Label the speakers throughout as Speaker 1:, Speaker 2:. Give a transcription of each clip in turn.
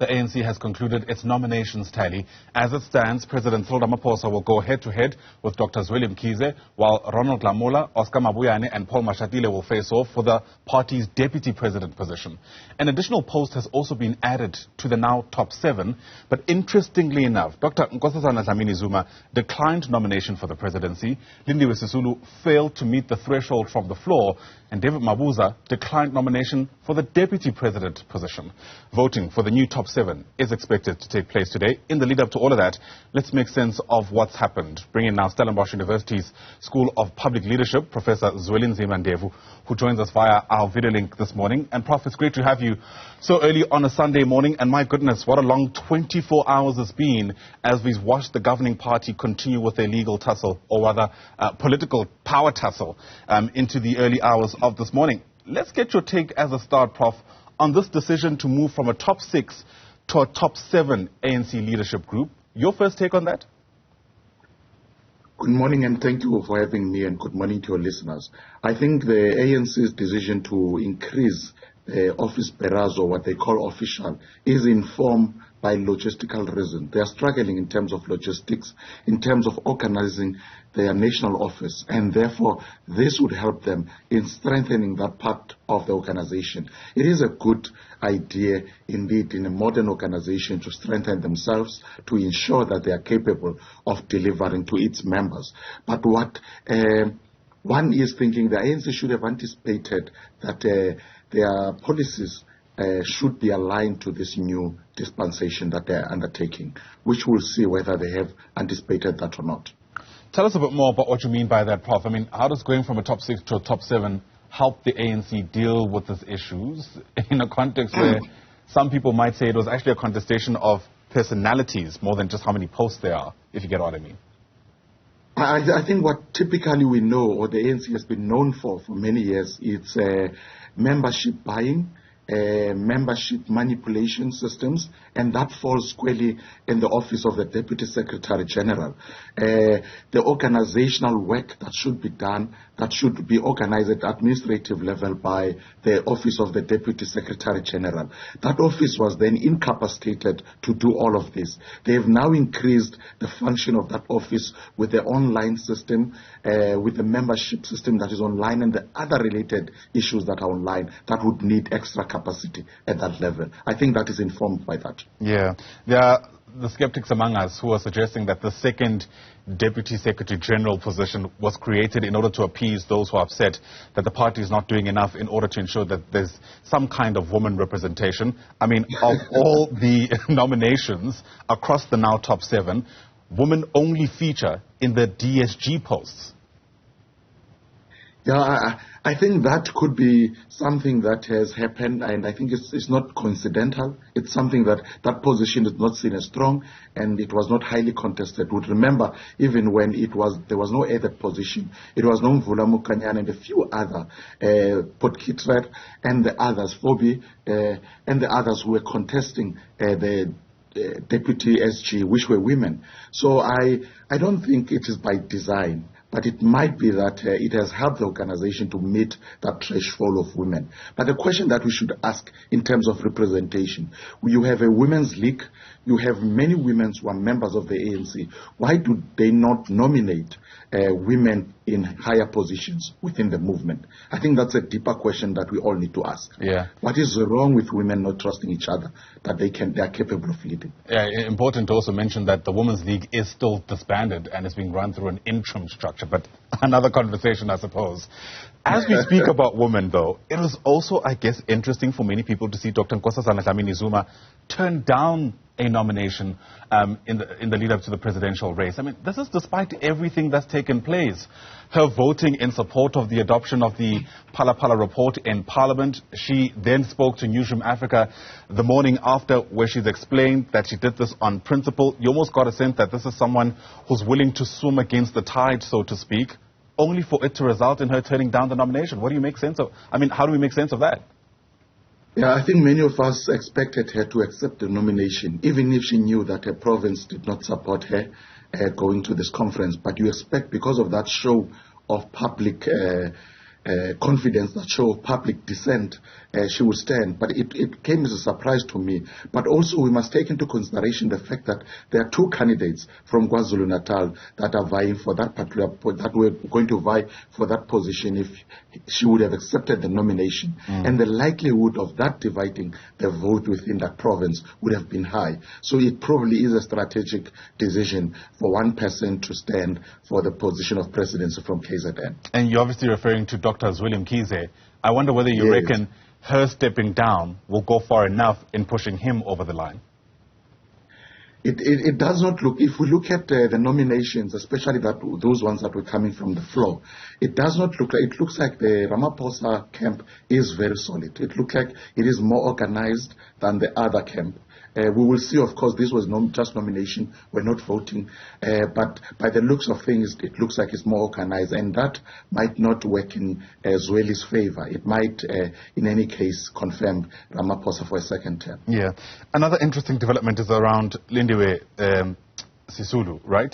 Speaker 1: The ANC has concluded its nominations tally. As it stands, President Cyril Ramaphosa will go head-to-head with Dr. Zwelinzima Ndevu, while Ronald Lamola, Oscar Mabuyane and Paul Mashatile will face off for the party's deputy president position. An additional post has also been added to the now top 7, but interestingly enough, Dr. Nkosazana Dlamini-Zuma declined nomination for the presidency, Lindiwe Sisulu failed to meet the threshold from the floor, and David Mabuza declined nomination for the deputy president position. Voting for the new top 7 is expected to take place today. In the lead up to all of that, let's make sense of what's happened. Bring in now Stellenbosch University's School of Public Leadership, Professor Zwelinzima Ndevu, who joins us via our video link this morning. And Prof, it's great to have you so early on a Sunday morning. And my goodness, what a long 24 hours it's been as we've watched the governing party continue with their legal tussle, or rather political power tussle, into the early hours of this morning. Let's get your take as a start, Prof, on this decision to move from a top 6 to a top 7 ANC leadership group. Your first take on that?
Speaker 2: Good morning and thank you for having me, and good morning to your listeners. I think the ANC's decision to increase the office bearers, or what they call official, is informed by logistical reasons. They are struggling in terms of logistics, in terms of organizing their national office, and therefore this would help them in strengthening that part of the organization. It is a good idea indeed in a modern organization to strengthen themselves, to ensure that they are capable of delivering to its members. But what one is thinking, the ANC should have anticipated that their policies should be aligned to this new dispensation that they are undertaking, which we'll see whether they have anticipated that or not.
Speaker 1: Tell us a bit more about what you mean by that, Prof. I mean, how does going from a top 6 to a top 7 help the ANC deal with these issues in a context where some people might say it was actually a contestation of personalities more than just how many posts there are, if you get what I mean?
Speaker 2: I think what typically we know, or the ANC has been known for many years, it's membership buying, membership manipulation systems, and that falls squarely in the office of the Deputy Secretary General. The organizational work that should be done, that should be organized at administrative level by the office of the Deputy Secretary General. That office was then incapacitated to do all of this. They have now increased the function of that office with the online system, with the membership system that is online, and the other related issues that are online that would need extra capacity at that level. I think that is informed by that.
Speaker 1: Yeah. There are the skeptics among us who are suggesting that the second Deputy Secretary General position was created in order to appease those who are upset that the party is not doing enough in order to ensure that there's some kind of woman representation. I mean, of all the nominations across the now top 7, women only feature in the DSG posts.
Speaker 2: Yeah, I think that could be something that has happened, and I think it's not coincidental. It's something that position is not seen as strong, and it was not highly contested. Would remember, even when there was no added position, it was known Vula Mukanyana and a few other, Potkitrer and the others, Fobi, and the others who were contesting the deputy SG, which were women. So I don't think it is by design, but it might be that it has helped the organization to meet that threshold of women. But the question that we should ask in terms of representation, you have a women's league, you have many women who are members of the ANC. Why do they not nominate women in higher positions within the movement? I think that's a deeper question that we all need to ask.
Speaker 1: Yeah.
Speaker 2: What is wrong with women not trusting each other, that they are capable of leading?
Speaker 1: Yeah, important to also mention that the Women's League is still disbanded and is being run through an interim structure, but another conversation, I suppose. As we speak about women, though, it was also, I guess, interesting for many people to see Dr. Nkosazana Dlamini-Zuma turn down a nomination in the lead-up to the presidential race. I mean, this is despite everything that's taken place. Her voting in support of the adoption of the Phala Phala report in Parliament. She then spoke to Newzroom Afrika the morning after, where she's explained that she did this on principle. You almost got a sense that this is someone who's willing to swim against the tide, so to speak, only for it to result in her turning down the nomination. What do you make sense of? I mean, how do we make sense of that?
Speaker 2: Yeah, I think many of us expected her to accept the nomination, even if she knew that her province did not support her going to this conference. But you expect, because of that show of public confidence, that show of public dissent, she would stand. But it came as a surprise to me. But also we must take into consideration the fact that there are two candidates from KwaZulu-Natal that are vying for that particular, that were going to vie for that position if she would have accepted the nomination. And the likelihood of that dividing the vote within that province would have been high. So it probably is a strategic decision for one person to stand for the position of presidency from KZN.
Speaker 1: And you're obviously referring to Dr. Zwelinzima Ndevu. I wonder whether you reckon her stepping down will go far enough in pushing him over the line.
Speaker 2: It does not look, if we look at the nominations, especially those ones that were coming from the floor, it does not look like, it looks like the Ramaphosa camp is very solid. It looks like it is more organized than the other camp. We will see, of course, this was just nomination, we're not voting, but by the looks of things, it looks like it's more organized, and that might not work in Zweli's favor. It might, in any case, confirm Ramaphosa for a second term.
Speaker 1: Yeah. Another interesting development is around Lindiwe Sisulu, right,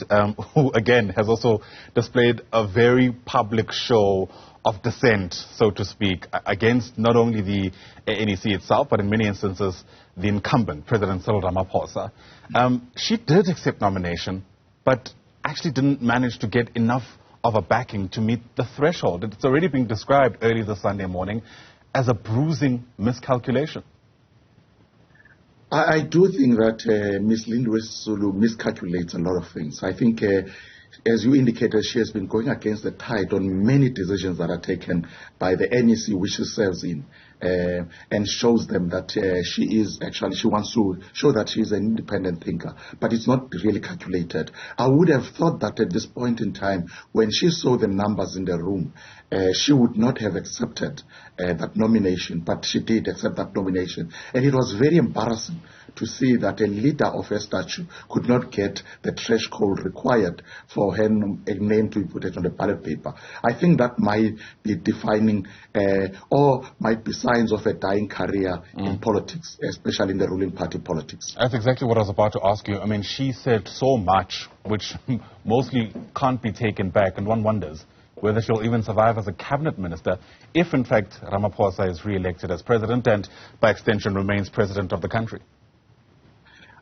Speaker 1: who, again, has also displayed a very public show of dissent, so to speak, against not only the ANC itself, but in many instances, the incumbent, President Cyril Ramaphosa. She did accept nomination, but actually didn't manage to get enough of a backing to meet the threshold. It's already been described early this Sunday morning as a bruising miscalculation.
Speaker 2: I do think that Ms. Lindiwe Sisulu miscalculates a lot of things. I think, as you indicated, she has been going against the tide on many decisions that are taken by the NEC, which she serves in, and shows them that she wants to show that she is an independent thinker, but it's not really calculated. I would have thought that at this point in time, when she saw the numbers in the room, she would not have accepted that nomination, but she did accept that nomination. And it was very embarrassing to see that a leader of her stature could not get the threshold required for her name to be put on the ballot paper. I think that might be defining or might be signs of a dying career in politics, especially in the ruling party politics.
Speaker 1: That's exactly what I was about to ask you. I mean, she said so much which mostly can't be taken back, and one wonders whether she'll even survive as a cabinet minister if, in fact, Ramaphosa is re-elected as president and, by extension, remains president of the country.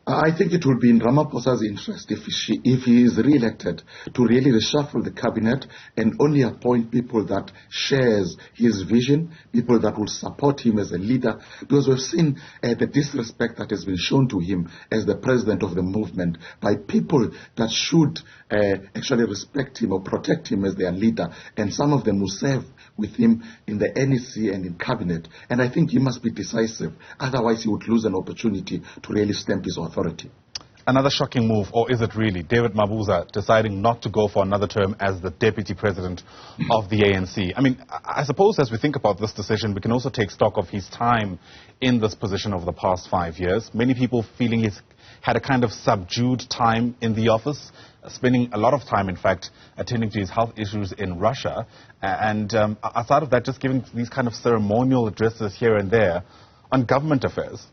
Speaker 2: I think it would be in Ramaphosa's interest if he is re-elected to really reshuffle the cabinet and only appoint people that shares his vision, people that will support him as a leader, because we've seen the disrespect that has been shown to him as the president of the movement by people that should actually respect him or protect him as their leader, and some of them will serve with him in the NEC and in cabinet. And I think he must be decisive, otherwise he would lose an opportunity to really stamp his authority.
Speaker 1: Another shocking move, or is it really, David Mabuza deciding not to go for another term as the deputy president of the ANC. I mean, I suppose as we think about this decision, we can also take stock of his time in this position over the past 5 years. Many people feeling he's had a kind of subdued time in the office, spending a lot of time, in fact, attending to his health issues in Russia. And outside of that, just giving these kind of ceremonial addresses here and there on government affairs.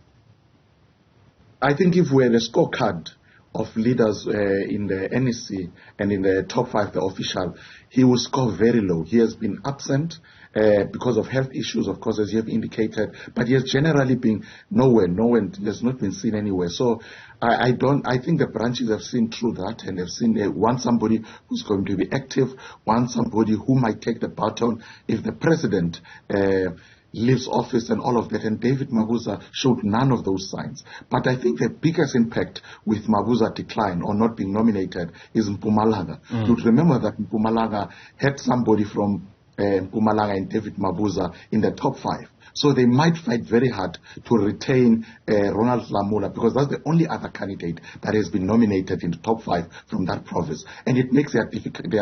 Speaker 2: I think if we had a scorecard of leaders in the NEC and in the top 5, the official, he will score very low. He has been absent because of health issues, of course, as you have indicated, but he has generally been nowhere, he has not been seen anywhere. So I think the branches have seen through that and have seen they want somebody who's going to be active, want somebody who might take the baton if the president leaves office and all of that, and David Mabuza showed none of those signs. But I think the biggest impact with Mabuza decline or not being nominated is Mpumalanga. You remember that Mpumalanga had somebody from Mpumalanga and David Mabuza in the top 5. So they might fight very hard to retain Ronald Lamola, because that's the only other candidate that has been nominated in the top 5 from that province. And it makes their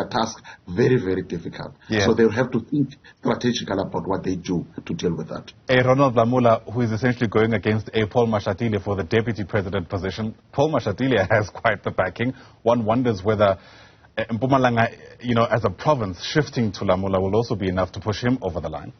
Speaker 2: task very, very difficult. Yeah. So they'll have to think strategically about what they do to deal with that.
Speaker 1: Ronald Lamola, who is essentially going against Paul Mashatile for the deputy president position. Paul Mashatile has quite the backing. One wonders whether Mpumalanga, as a province, shifting to Lamola will also be enough to push him over the line.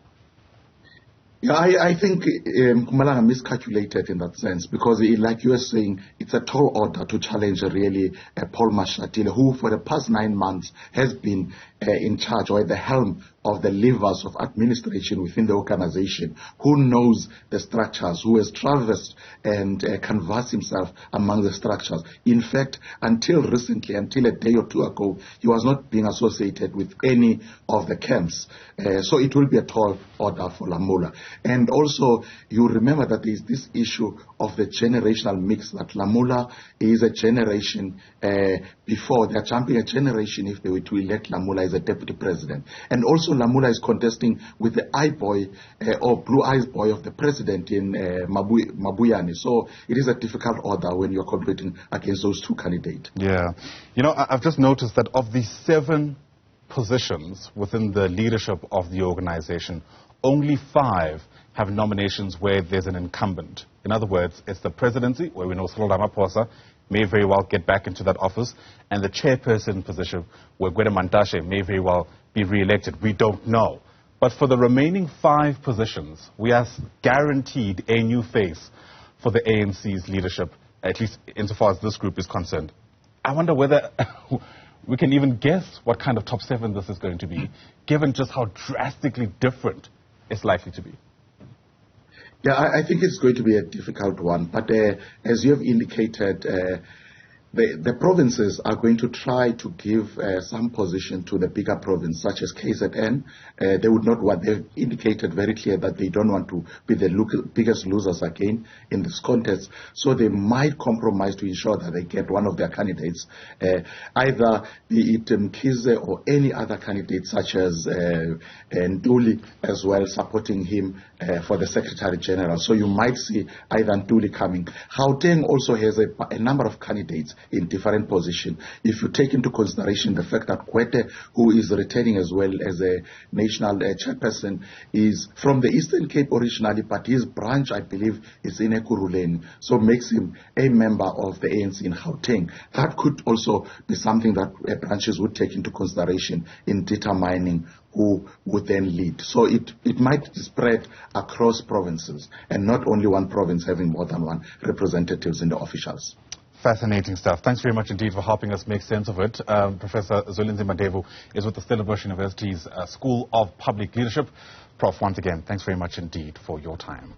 Speaker 2: Yeah, I think Mpumalanga miscalculated in that sense, because like you were saying, it's a tall order to challenge really Paul Mashatile, who for the past 9 months has been in charge or at the helm of the levers of administration within the organization, who knows the structures, who has traversed and canvassed himself among the structures. In fact, until recently, until a day or two ago, he was not being associated with any of the camps. So it will be a tall order for Lamola. And also, you remember that there is this issue of the generational mix, that Lamola is a generation before. They are jumping a generation if they were to elect Lamola as a deputy president. And also Lamola is contesting with the eye boy or blue eyes boy of the president in Mabuyane. So it is a difficult order when you're competing against those two candidates.
Speaker 1: Yeah. You know, I've just noticed that of the 7 positions within the leadership of the organization, only 5 have nominations where there's an incumbent. In other words, it's the presidency, where we know Cyril Ramaphosa may very well get back into that office, and the chairperson position, where Gwede Mantashe may very well be re-elected. We don't know. But for the remaining 5 positions, we are guaranteed a new face for the ANC's leadership, at least insofar as this group is concerned. I wonder whether we can even guess what kind of top 7 this is going to be, given just how drastically different it's likely to be.
Speaker 2: Yeah, I think it's going to be a difficult one. But as you have indicated, the provinces are going to try to give some position to the bigger province, such as KZN. They would not want, they've indicated very clear that they don't want to be the biggest losers again in this contest. So they might compromise to ensure that they get one of their candidates, either be it Mkhize or any other candidate, such as Ntuli as well, supporting him for the Secretary General. So you might see either Ntuli coming. Gauteng also has a number of candidates in different positions. If you take into consideration the fact that Gwede, who is returning as well as a national chairperson, is from the Eastern Cape originally, but his branch, I believe, is in Ekurhuleni, so makes him a member of the ANC in Gauteng. That could also be something that branches would take into consideration in determining who would then lead. So it might spread across provinces, and not only one province having more than one representatives in the officials.
Speaker 1: Fascinating stuff. Thanks very much indeed for helping us make sense of it. Professor Zwelinzima Ndevu is with the Stellenbosch University's School of Public Leadership. Prof, once again, thanks very much indeed for your time.